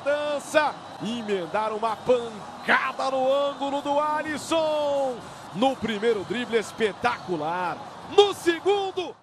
na dança, emendaram uma pancada no ângulo do Alisson. No primeiro drible espetacular, no segundo...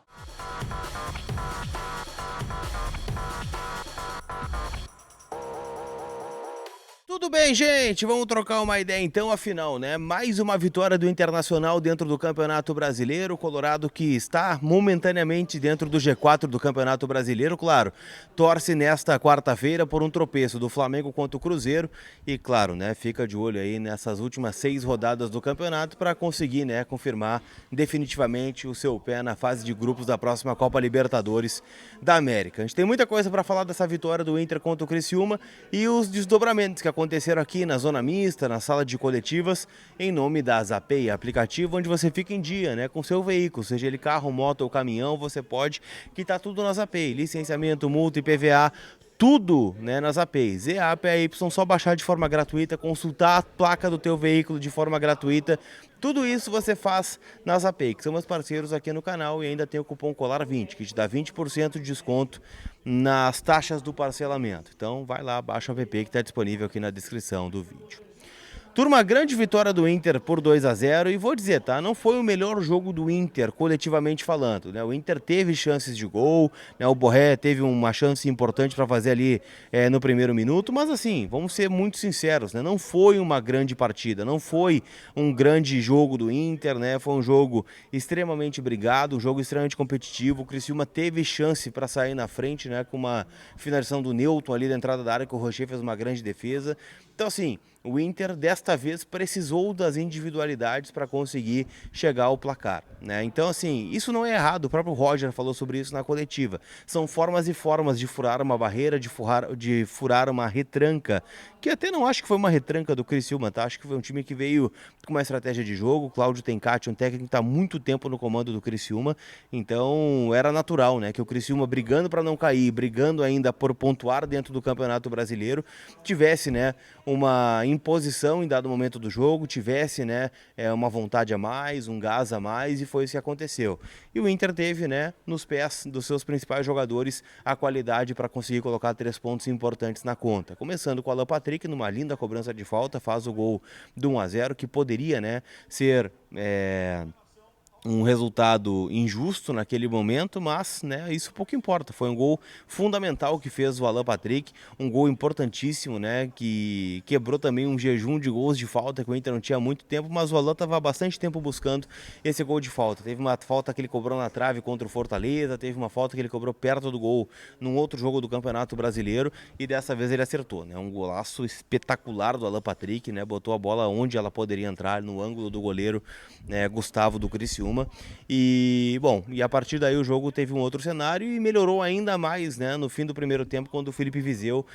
Tudo bem, gente? Vamos trocar uma ideia então, afinal, né? Mais uma vitória do Internacional dentro do Campeonato Brasileiro. O Colorado que está momentaneamente dentro do G4 do Campeonato Brasileiro, claro. Torce nesta quarta-feira por um tropeço do Flamengo contra o Cruzeiro e, claro, né? Fica de olho aí nessas últimas 6 rodadas do campeonato para conseguir, né? Confirmar definitivamente o seu pé na fase de grupos da próxima Copa Libertadores da América. A gente tem muita coisa para falar dessa vitória do Inter contra o Criciúma e os desdobramentos que aconteceram aqui na zona mista, na sala de coletivas, em nome da Zapay, aplicativo onde você fica em dia, né, com seu veículo, seja ele carro, moto ou caminhão, você pode quitar tudo na Zapay, licenciamento, multa, IPVA, tudo, né, nas APIs. ZAPAY, só baixar de forma gratuita, consultar a placa do teu veículo de forma gratuita. Tudo isso você faz nas API, que são meus parceiros aqui no canal, e ainda tem o cupom COLAR20, que te dá 20% de desconto nas taxas do parcelamento. Então vai lá, baixa o app que está disponível aqui na descrição do vídeo. Turma, grande vitória do Inter por 2-0 e vou dizer, tá? Não foi o melhor jogo do Inter, coletivamente falando, né? O Inter teve chances de gol, né? O Borré teve uma chance importante para fazer ali no primeiro minuto, mas assim, vamos ser muito sinceros, né? Não foi uma grande partida, não foi um grande jogo do Inter, né? Foi um jogo extremamente brigado, um jogo extremamente competitivo. O Criciúma teve chance para sair na frente, né? Com uma finalização do Newton ali da entrada da área, que o Rocher fez uma grande defesa. Então assim, o Inter desta vez precisou das individualidades para conseguir chegar ao placar, né? Então assim, isso não é errado, o próprio Roger falou sobre isso na coletiva. São formas e formas de furar uma barreira, de furar uma retranca, que até não acho que foi uma retranca do Criciúma, tá? Acho que foi um time que veio com uma estratégia de jogo. O Cláudio Tencati, um técnico que está há muito tempo no comando do Criciúma, então era natural, né, que o Criciúma, brigando para não cair, brigando ainda por pontuar dentro do Campeonato Brasileiro, tivesse, né, uma imposição em dado momento do jogo, tivesse, né, uma vontade a mais, um gás a mais, e foi isso que aconteceu. E o Inter teve, né, nos pés dos seus principais jogadores a qualidade para conseguir colocar 3 pontos importantes na conta. Começando com o Alan Patrick, numa linda cobrança de falta, faz o gol do 1-0, que poderia, né, ser um resultado injusto naquele momento, mas, né, isso pouco importa. Foi um gol fundamental que fez o Alan Patrick, um gol importantíssimo, né, que quebrou também um jejum de gols de falta que o Inter não tinha há muito tempo, mas o Alan estava há bastante tempo buscando esse gol de falta. Teve uma falta que ele cobrou na trave contra o Fortaleza, teve uma falta que ele cobrou perto do gol num outro jogo do Campeonato Brasileiro, e dessa vez ele acertou, né, um golaço espetacular do Alan Patrick, né, botou a bola onde ela poderia entrar, no ângulo do goleiro, né, Gustavo do Criciúma. E, bom, e a partir daí o jogo teve um outro cenário e melhorou ainda mais, né, no fim do primeiro tempo, quando o Felipe Viseu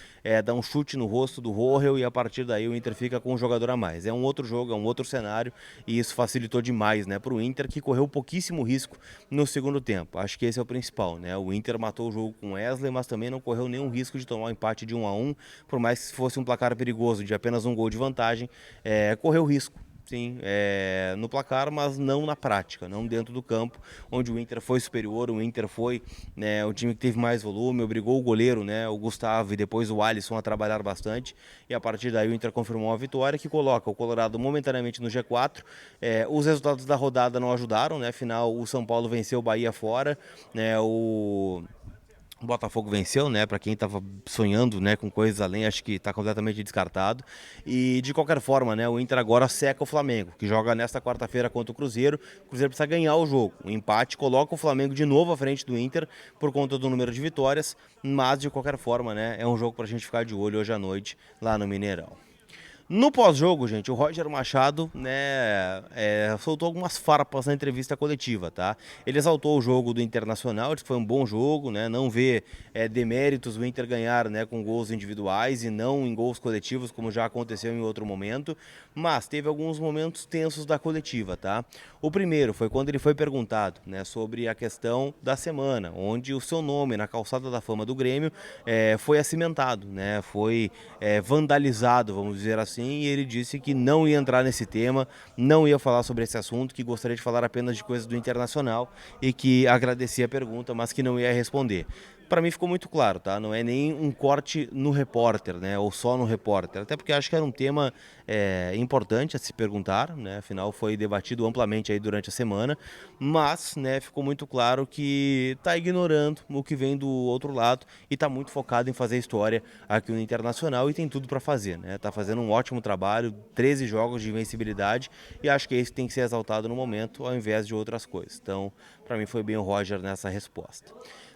dá um chute no rosto do Rohel, e a partir daí o Inter fica com um jogador a mais. É um outro jogo, é um outro cenário, e isso facilitou demais, né, para o Inter, que correu pouquíssimo risco no segundo tempo. Acho que esse é o principal, né? O Inter matou o jogo com Wesley, mas também não correu nenhum risco de tomar um empate de 1-1, por mais que fosse um placar perigoso de apenas um gol de vantagem, correu risco. Sim, no placar, mas não na prática, não dentro do campo, onde o Inter foi superior, o Inter foi, né, o time que teve mais volume, obrigou o goleiro, né, o Gustavo, e depois o Alisson a trabalhar bastante, e a partir daí o Inter confirmou a vitória, que coloca o Colorado momentaneamente no G4. Os resultados da rodada não ajudaram, né, afinal o São Paulo venceu o Bahia fora, né, o Botafogo venceu, né? Para quem estava sonhando, né, com coisas além, acho que está completamente descartado. E de qualquer forma, né, o Inter agora seca o Flamengo, que joga nesta quarta-feira contra o Cruzeiro. O Cruzeiro precisa ganhar o jogo. O empate coloca o Flamengo de novo à frente do Inter por conta do número de vitórias, mas de qualquer forma, né, é um jogo para a gente ficar de olho hoje à noite lá no Mineirão. No pós-jogo, gente, o Roger Machado, né, soltou algumas farpas na entrevista coletiva, tá? Ele exaltou o jogo do Internacional, disse que foi um bom jogo, né? Não vê deméritos o Inter ganhar, né, com gols individuais e não em gols coletivos, como já aconteceu em outro momento, mas teve alguns momentos tensos da coletiva, tá? O primeiro foi quando ele foi perguntado, né, sobre a questão da semana, onde o seu nome na calçada da fama do Grêmio foi acimentado, né? Foi vandalizado, vamos dizer assim, e ele disse que não ia entrar nesse tema, não ia falar sobre esse assunto, que gostaria de falar apenas de coisas do Internacional e que agradecia a pergunta, mas que não ia responder. para mim ficou muito claro, tá? Não é nem um corte no repórter, né? Ou só no repórter. Até porque acho que era um tema importante a se perguntar, né? Afinal, foi debatido amplamente aí durante a semana. Mas, né, ficou muito claro que está ignorando o que vem do outro lado e está muito focado em fazer história aqui no Internacional e tem tudo para fazer, né? Tá fazendo um ótimo trabalho, 13 jogos de invencibilidade e acho que esse tem que ser exaltado no momento ao invés de outras coisas. Então, para mim foi bem o Roger nessa resposta.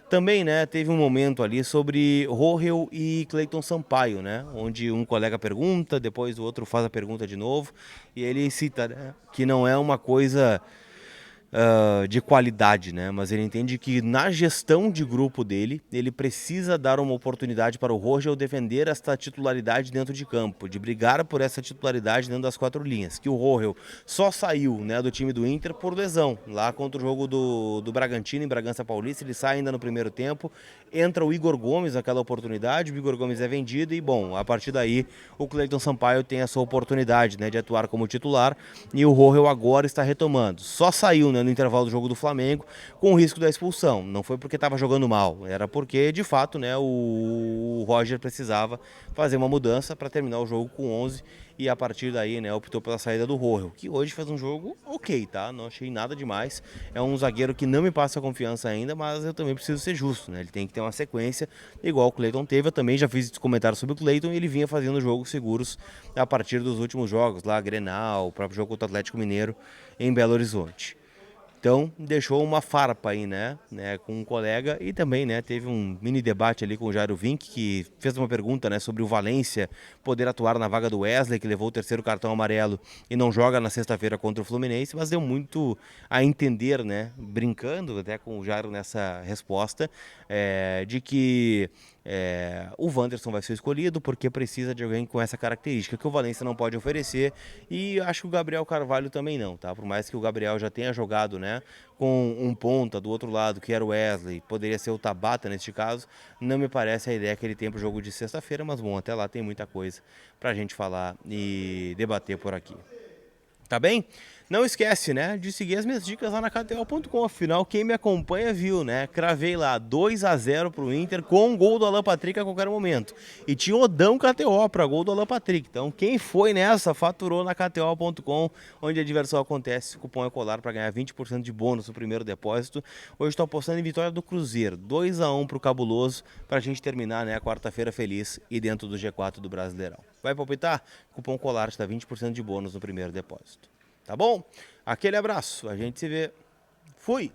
Também, né, teve um momento ali sobre Rohel e Cleiton Sampaio, né, onde um colega pergunta, depois o outro faz a pergunta de novo, e ele cita, né, que não é uma coisa de qualidade, né? Mas ele entende que na gestão de grupo dele, ele precisa dar uma oportunidade para o Roger defender esta titularidade dentro de campo, de brigar por essa titularidade dentro das 4 linhas. Que o Roger só saiu, né, do time do Inter por lesão. Lá contra o jogo do Bragantino, em Bragança Paulista, ele sai ainda no primeiro tempo, entra o Igor Gomes naquela oportunidade, o Igor Gomes é vendido e, bom, a partir daí o Cleiton Sampaio tem a sua oportunidade, né, de atuar como titular e o Roger agora está retomando. Só saiu, né, no intervalo do jogo do Flamengo com o risco da expulsão. Não foi porque estava jogando mal, era porque de fato, né, o Roger precisava fazer uma mudança para terminar o jogo com 11 e a partir daí, né, optou pela saída do Roger, que hoje fez um jogo ok, tá? Não achei nada demais. É um zagueiro que não me passa confiança ainda, mas eu também preciso ser justo, né? Ele tem que ter uma sequência igual o Cleiton teve. Eu também já fiz comentários sobre o Cleiton e ele vinha fazendo jogos seguros a partir dos últimos jogos, lá Grenal, o próprio jogo contra o Atlético Mineiro em Belo Horizonte. Então, deixou uma farpa aí, né, com um colega e também, né, teve um mini debate ali com o Jairo Vink, que fez uma pergunta, né, sobre o Valência poder atuar na vaga do Wesley, que levou o 3º cartão amarelo e não joga na sexta-feira contra o Fluminense, mas deu muito a entender, né, brincando até com o Jairo nessa resposta, de que o Wanderson vai ser escolhido porque precisa de alguém com essa característica que o Valência não pode oferecer e acho que o Gabriel Carvalho também não, tá? Por mais que o Gabriel já tenha jogado, né, com um ponta do outro lado que era o Wesley, poderia ser o Tabata neste caso, não me parece a ideia que ele tem para o jogo de sexta-feira, mas bom, até lá tem muita coisa para a gente falar e debater por aqui. Tá bem? Não esquece, né, de seguir as minhas dicas lá na KTO.com. Afinal, quem me acompanha viu, né? Cravei lá 2-0 pro Inter com um gol do Alan Patrick a qualquer momento. E tinha odão KTO para gol do Alan Patrick. Então, quem foi nessa, faturou na KTO.com, onde a diversão acontece. O cupom é colar para ganhar 20% de bônus no primeiro depósito. Hoje estou apostando em vitória do Cruzeiro. 2-1 pro Cabuloso, pra gente terminar, né, a quarta-feira feliz e dentro do G4 do Brasileirão. Vai palpitar? Cupom colar te dá 20% de bônus no primeiro depósito. Tá bom? Aquele abraço, a gente se vê. Fui!